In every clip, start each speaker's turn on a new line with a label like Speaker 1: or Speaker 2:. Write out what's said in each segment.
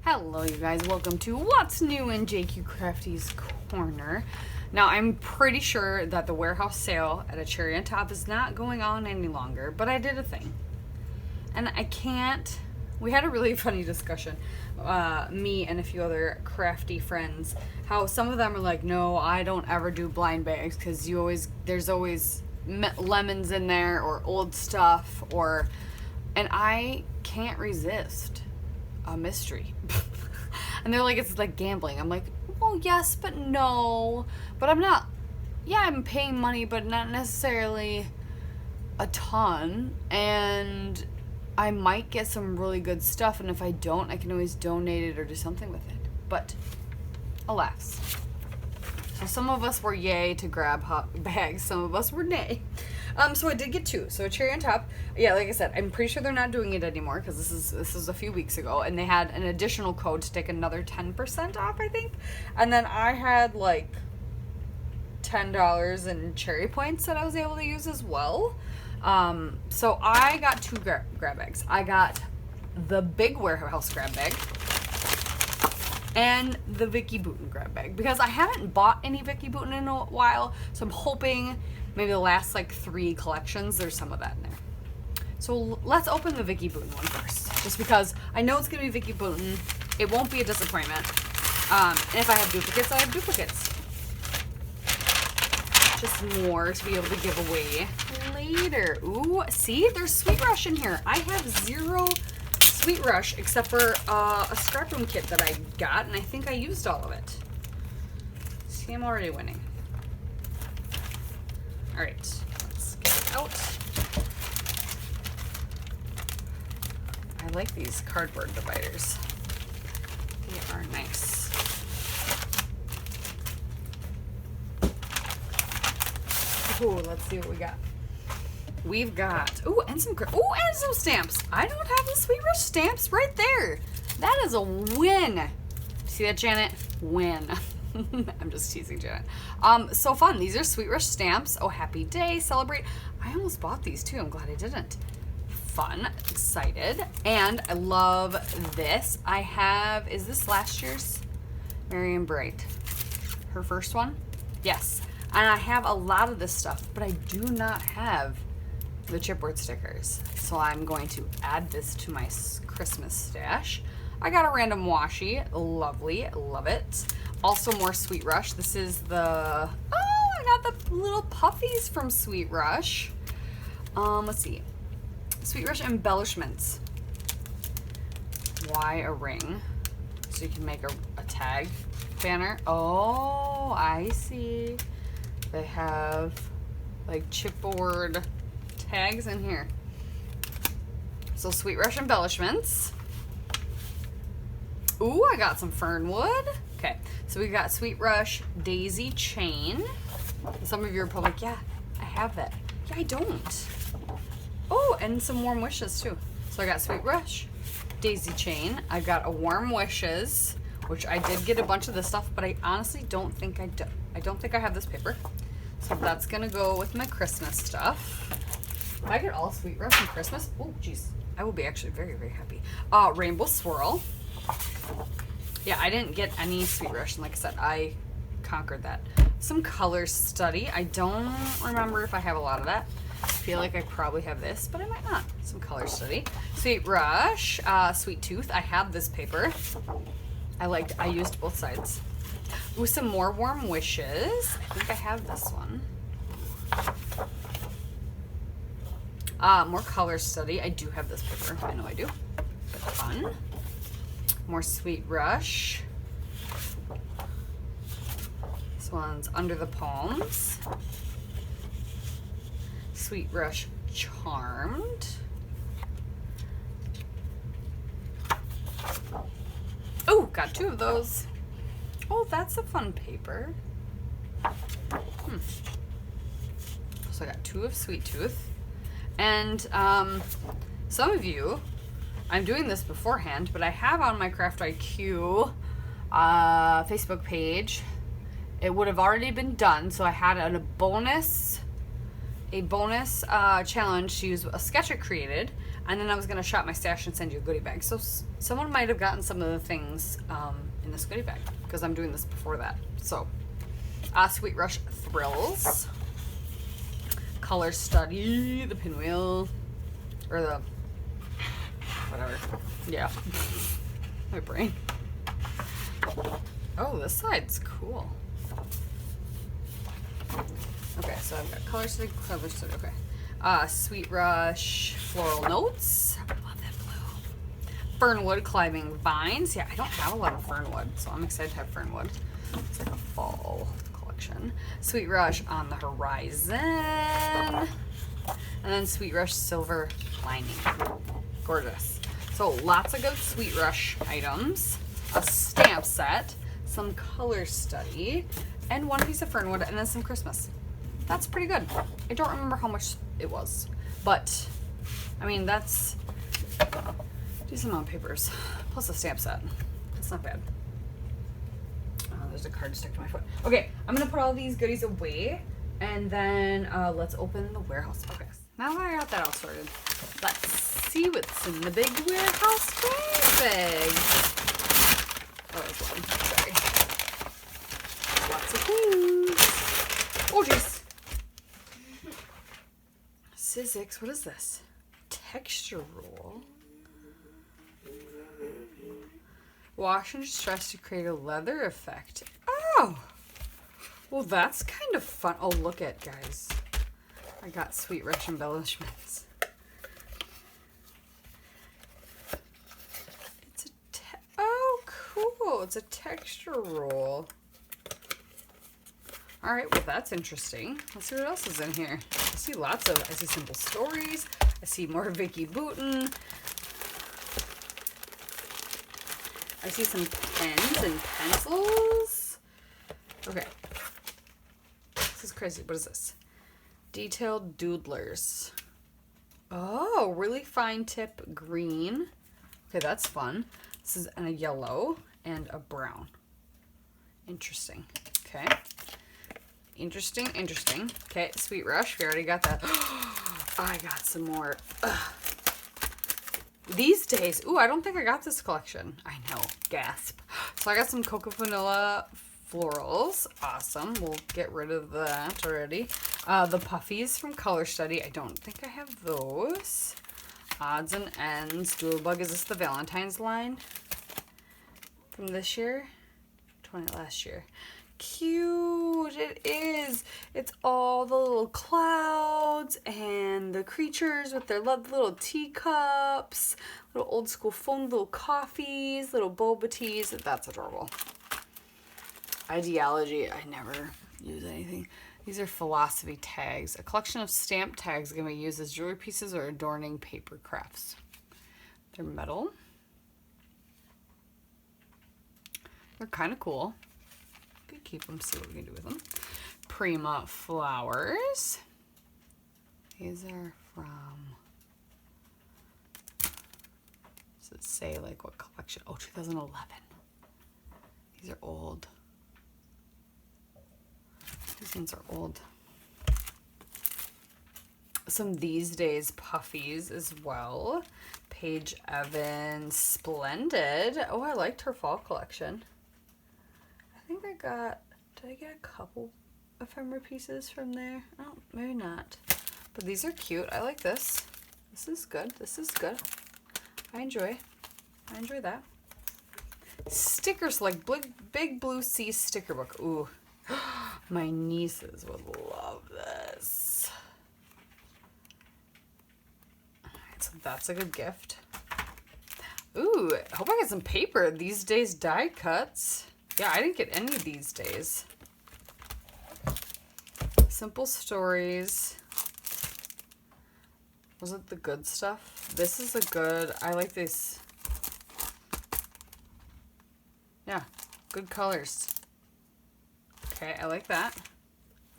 Speaker 1: Hello you guys, welcome to What's New in JQ Crafty's Corner. Now I'm pretty sure that the warehouse sale at a Cherry on Top is not going on any longer, but I did a thing. And we had a really funny discussion, me and a few other crafty friends, how some of them are like, no, I don't ever do blind bags because there's always lemons in there or old stuff, and I can't resist a mystery. And they're like, it's like gambling. I'm like, well, yes, but no. But I'm not, I'm paying money, but not necessarily a ton. And I might get some really good stuff. And if I don't, I can always donate it or do something with it. But alas. So some of us were yay to grab bags. Some of us were nay. So I did get two. So a Cherry on Top. Yeah, like I said, I'm pretty sure they're not doing it anymore because this is a few weeks ago, and they had an additional code to take another 10% off, I think. And then I had like $10 in cherry points that I was able to use as well. So I got two grab bags. I got the big warehouse grab bag and the Vicky Bouton grab bag because I haven't bought any Vicky Bouton in a while, so I'm hoping maybe the last like 3 collections, there's some of that in there. So let's open the Vicky Bouton one first, just because I know it's gonna be Vicky Bouton. It won't be a disappointment. And if I have duplicates, I have duplicates. Just more to be able to give away later. Ooh, see, there's Sweet Rush in here. I have 0 Sweet Rush except for a scrap room kit that I got, and I think I used all of it. See, I'm already winning. All right, let's get it out. I like these cardboard dividers. They are nice. Ooh, let's see what we got. We've got, and some stamps. I don't have the Sweet Rush stamps right there. That is a win. See that, Janet? Win. I'm just teasing Janet. So fun. These are Sweet Rush stamps. Oh, happy day, celebrate. I almost bought these too. I'm glad I didn't. Fun, excited. And I love this. Is this last year's Marion Bright? Her first one? Yes. And I have a lot of this stuff, but I do not have the chipboard stickers. So I'm going to add this to my Christmas stash. I got a random washi. Lovely. Love it. Also more Sweet Rush. This is I got the little puffies from Sweet Rush. Let's see. Sweet Rush embellishments. Why a ring? So you can make a tag banner. Oh, I see. They have like chipboard tags in here. So Sweet Rush embellishments. Ooh, I got some Fernwood. Okay, so we got Sweet Rush daisy chain. Some of you are probably like, yeah, I have that. Yeah, I don't. Oh, and some Warm Wishes too. So I got Sweet Rush daisy chain. I got a Warm Wishes, which I did get a bunch of this stuff, but I honestly don't think I don't think I have this paper. So that's gonna go with my Christmas stuff. If I get all Sweet Rush and Christmas, oh geez, I will be actually very, very happy. Rainbow Swirl. Yeah, I didn't get any Sweet Rush, and like I said, I conquered that. Some Color Study. I don't remember if I have a lot of that. I feel like I probably have this, but I might not. Some Color Study. Sweet Rush. Sweet Tooth. I have this paper. I used both sides. Ooh, some more Warm Wishes. I think I have this one. More Color Study. I do have this paper. I know I do. But fun. More Sweet Rush. This one's Under the Palms. Sweet Rush Charmed. Oh, got 2 of those. Oh, that's a fun paper. So I got 2 of Sweet Tooth. And some of you, I'm doing this beforehand, but I have on my Craft IQ Facebook page. It would have already been done, so I had a bonus challenge to use a sketch I created And then I was going to shop my stash and send you a goodie bag. So someone might have gotten some of the things in this goodie bag because I'm doing this before that. So, Sweet Rush Thrills, Color Study, the pinwheel, or the whatever. Yeah, my brain. Oh, this side's cool. Okay, so I've got Color Study, okay. Sweet Rush Floral Notes. I love that blue. Fernwood Climbing Vines. Yeah, I don't have a lot of Fernwood, so I'm excited to have Fernwood. It's like a fall collection. Sweet Rush On the Horizon. And then Sweet Rush Silver Lining. Gorgeous. So lots of good Sweet Rush items. A stamp set. Some Color Study. And one piece of Fernwood. And then some Christmas. That's pretty good. I don't remember how much it was. But, I mean, that's a decent amount of papers. Plus a stamp set. That's not bad. There's a card stuck to my foot. Okay, I'm gonna put all these goodies away, and then let's open the warehouse. Okay, now that I got that all sorted, let's see what's in the big warehouse bag. Oh, that's loud. Sorry. Lots of things. Oh, jeez. Sizzix, what is this? Texture roll. Wash and stretch to create a leather effect. Oh! Well, that's kind of fun. Oh, look at, guys. I got Sweet Rush embellishments. It's oh, cool. It's a texture roll. All right, well, that's interesting. Let's see what else is in here. I see Simple Stories. I see more Vicky Boutin. I see some pens and pencils. Okay. This is crazy. What is this? Detailed Doodlers. Oh, really fine tip green. Okay, that's fun. This is in a yellow and a brown. Interesting. Okay. Interesting. Okay, Sweet Rush. We already got that. I got some more. Ugh. These days, ooh, I don't think I got this collection. I know, gasp. So I got some Cocoa Vanilla florals. Awesome. We'll get rid of that already. The puffies from Color Study. I don't think I have those. Odds and Ends. Doodlebug. Is this the Valentine's line from this year? Last year. Cute. It is. It's all the little clouds and the creatures with their little teacups, little old school phone, little coffees, little boba teas. That's adorable. Ideology. I never use anything. These are philosophy tags. A collection of stamp tags can be used as jewelry pieces or adorning paper crafts. They're metal. They're kind of cool. Could keep them, see what we can do with them. Prima Flowers. These are from, does it say like what collection? Oh, 2011. These are old. These ones are old. Some These Days puffies as well. Paige Evans, Splendid. Oh, I liked her fall collection. I think I got, did I get a couple ephemera pieces from there? Oh, maybe not. But these are cute. I like this. This is good. This is good. I enjoy that. Stickers like Big Blue Sea sticker book. Ooh, my nieces would love this. All right, so that's a good gift. Ooh, I hope I get some paper. These Days die cuts. Yeah, I didn't get any these days. Simple Stories. Was it the good stuff? This is a good, I like this. Yeah, good colors. Okay, I like that.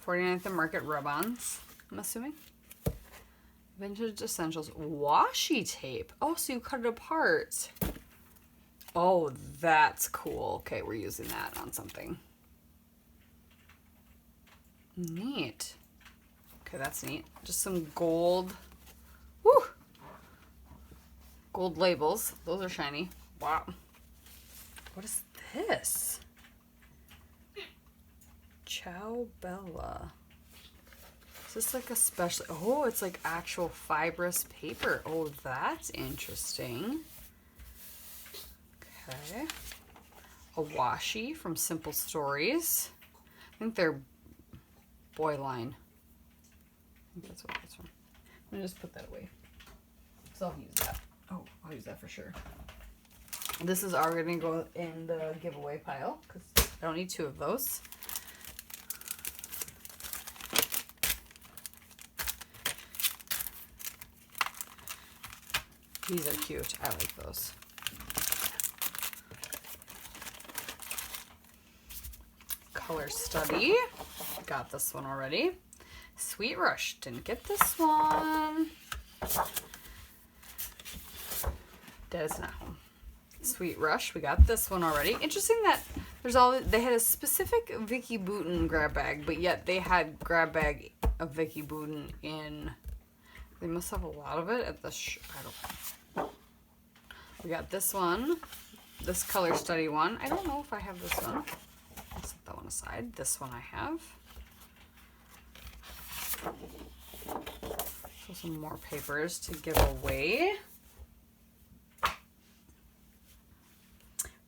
Speaker 1: 49th and Market rub-ons, I'm assuming. Vintage Essentials washi tape. Oh, so you cut it apart. Oh, that's cool. Okay, we're using that on something. Neat. Okay, that's neat. Just some gold. Woo! Gold labels. Those are shiny. Wow. What is this? Ciao Bella. Is this like a special? Oh, it's like actual fibrous paper. Oh, that's interesting. Okay. A washi from Simple Stories. I think they're boy line. I think that's what that's from. I'm gonna just put that away. So I'll use that. Oh, I'll use that for sure. This is already gonna go in the giveaway pile because I don't need 2 of those. These are cute. I like those. Color Study. Got this one already. Sweet Rush. Didn't get this one. Dad is not home. Sweet Rush. We got this one already. Interesting that they had a specific Vicky Bouton grab bag, but yet they had grab bag of Vicky Bouton in. They must have a lot of it at the. I don't know. We got this one. This Color Study one. I don't know if I have this one. I'll set that one aside. This one I have. So some more papers to give away.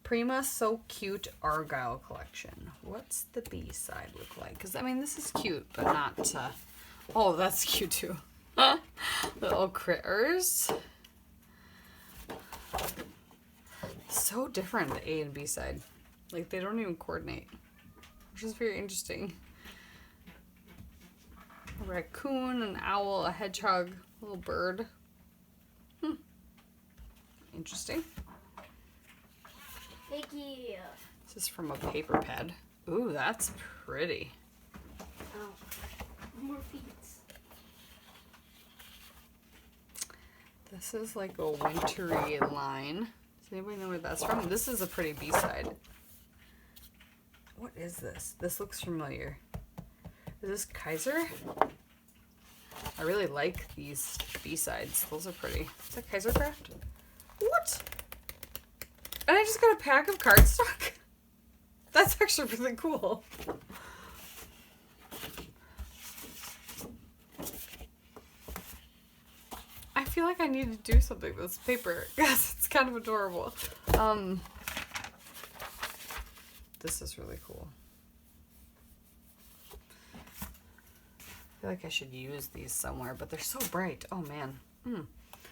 Speaker 1: Prima So Cute Argyle Collection. What's the B-side look like? Because, I mean, this is cute, but not... oh, that's cute, too. Little critters. So different, the A and B side. Like, they don't even coordinate. Which is very interesting. A raccoon, an owl, a hedgehog, a little bird. Interesting.
Speaker 2: Thank you.
Speaker 1: This is from a paper pad. Ooh, that's pretty.
Speaker 2: Oh, more feet.
Speaker 1: This is like a wintry line. Does anybody know where that's from? This is a pretty B-side. What is this? This looks familiar. Is this Kaiser? I really like these B-sides. Those are pretty. Is that Kaiser Craft? What? And I just got a pack of cardstock? That's actually really cool. I feel like I need to do something with this paper. Yes, it's kind of adorable. This is really cool. I feel like I should use these somewhere, but they're so bright. Oh, man.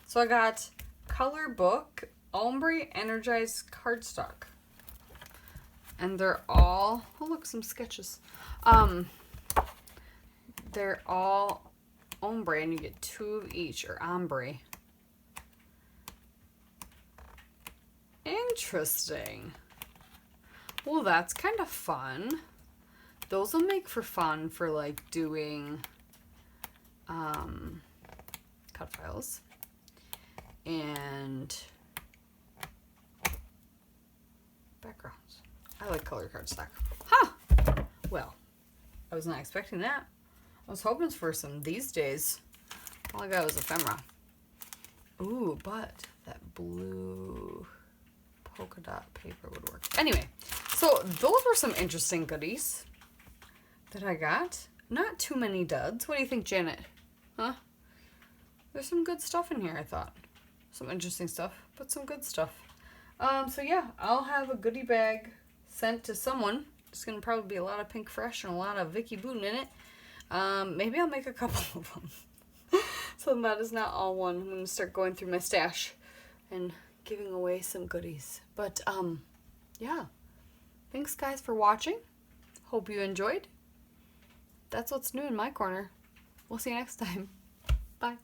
Speaker 1: So I got Color Book Ombre Energized Cardstock. And they're all... Oh, look, some sketches. They're all ombre, and you get 2 of each, or ombre. Interesting. Well, that's kind of fun. Those will make for fun for, like, doing cut files. And backgrounds. I like color cardstock. Huh! Well, I was not expecting that. I was hoping for some these days. All I got was ephemera. Ooh, but that blue polka dot paper would work. Anyway, so those were some interesting goodies that I got. Not too many duds. What do you think, Janet? Huh? There's some good stuff in here, I thought. Some interesting stuff, but some good stuff. So yeah, I'll have a goodie bag sent to someone. It's gonna probably be a lot of Pink Fresh and a lot of Vicky Bouton in it. Maybe I'll make a couple of them. So that is not all one. I'm gonna start going through my stash and giving away some goodies. But yeah. Thanks guys for watching. Hope you enjoyed. That's what's new in my corner. We'll see you next time. Bye.